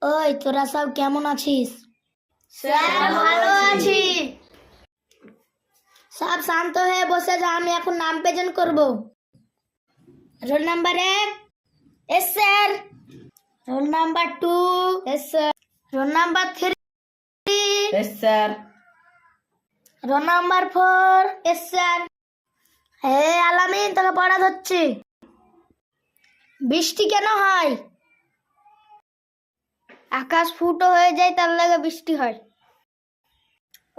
ওই তোরা সব কেমন আছিস? স্যার ভালো আছি। সব শান্ত হয়ে বসে যা, আমি এখন নাম প্রেজেন্ট করব। Roll number 1। Yes sir. Roll number 2। Yes sir. Roll number 3। Yes sir. Roll number 4। Yes sir. হে আলামিন, তোকে পড়া হচ্ছে। বৃষ্টি কেন হয়? আকাশ ফুটো হয়ে যায়, তার লাগে বৃষ্টি হয়।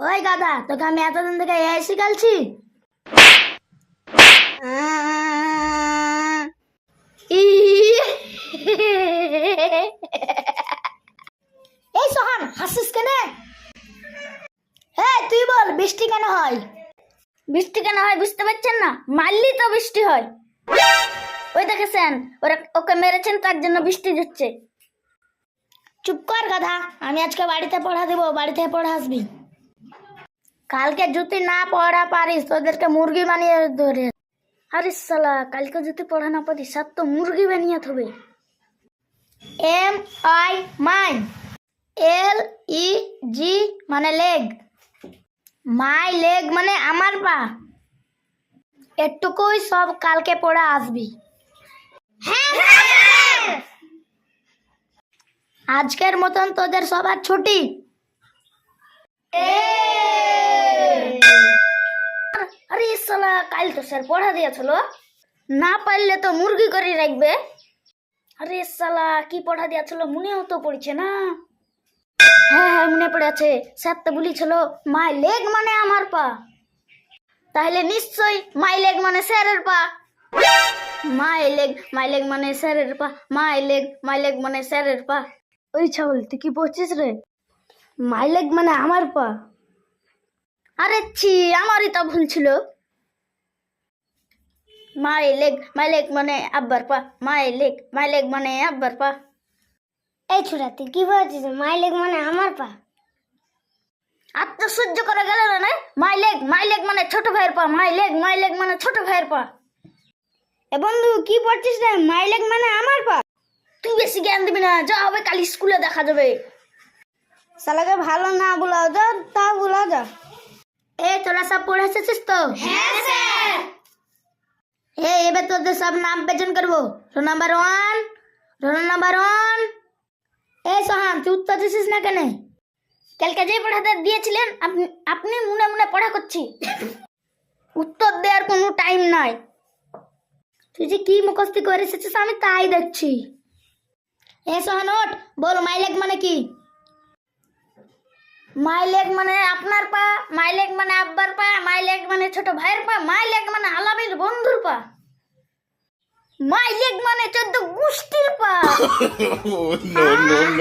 ওই গাধা, তোকে আমি এতদিন থেকে এই শিখালছি। এই সোহান, হাসিস কেন? এই তুই বল, বৃষ্টি কেন হয়? বৃষ্টি কেন হয় বুঝতে পারছেন না? মারলি তো বৃষ্টি হয়। ওই দেখেছেন, ওকে মেরেছেন, তার জন্য বৃষ্টি হচ্ছে। চুপ কর গাধা, আমি আজকে বাড়িতে পড়া দেবো, বাড়িতে পড়া আসবি। কালকে যদি না পড়া পারিস তোদেরকে মুরগি বানিয়ে ধরে। আরে সালা, কালকে যদি পড়া না পারি সাত তো মুরগি বানিয়ে হবে। MI মাই, LEG মানে লেগ, মাই লেগ মানে আমার পা। এটুকুই সব কালকে পড়া আসবি। আজকের মতন তোদের সবার ছুটি। আরে সালা, কাল তো স্যার পড়া দিয়েছিল, না পারলে তো মুরগি করে রাখবে। আরে সালা, কি পড়া দিয়েছিল মনেও তো পড়ছে না। হ্যাঁ হ্যাঁ, মনে পড়ে আছে। স্যার তো বলেছিল মাই লেগ মানে আমার পা, তাহলে নিশ্চয়ই মাই লেগ মানে স্যারের পা। মাই লেগ মানে স্যারের পা, মাই লেগ মানে স্যারের পা। ওই ছাগল, তুই কি পড়ছিস রে? মাই লেগ মানে আমার পা। আরে ছি, আমারই তো ভুল ছিল। মাই লেগ মানে আব্বার পা, মাই লেগ মানে আব্বার পা। এই ছোড়া, তুই কি বলছিস? মাই লেগ মানে আমার পা। আর তো সহ্য করা গেল না। মাই লেগ মানে ছোট ভাইয়ের পা, মাই লেগ মানে ছোট ভাইয়ের পা। এ বন্ধু, কি পড়ছিস রে? মাই লেগ মানে আমার পা। তুই বেশি জ্ঞান দিবি না, যা হবে কাল স্কুলে দেখা যাবে। শালাকে ভালো না বলা যা, তা বলা যা। এই তোরা সব পড়ে এসেছিস তো? হ্যাঁ স্যার। এবার তোদের সব নাম প্রেজেন্ট করবো। Role number 1। Role number 1। এই সোহান, তুই উত্তর দিছিস না কেন? কালকে যে পড়াটা দিয়েছিলেন আপনি মনে মনে পড়া করছি, উত্তর দেওয়ার কোনো টাইম নাই। তুই যে কি মুখস্থি করে এসেছিস আমি তাই দেখছি। এ সোহান ওঠ, বল মাই লেগ মানে কি? মাই লেগ মানে আপনার পা, মাই লেগ মানে আব্বার পা, মাই লেগ মানে ছোট ভাইয়ের পা, মাই লেগ মানে আলামির বন্ধুর পা, মাই লেগ মানে 14 গোষ্ঠীর পা। No, no, no.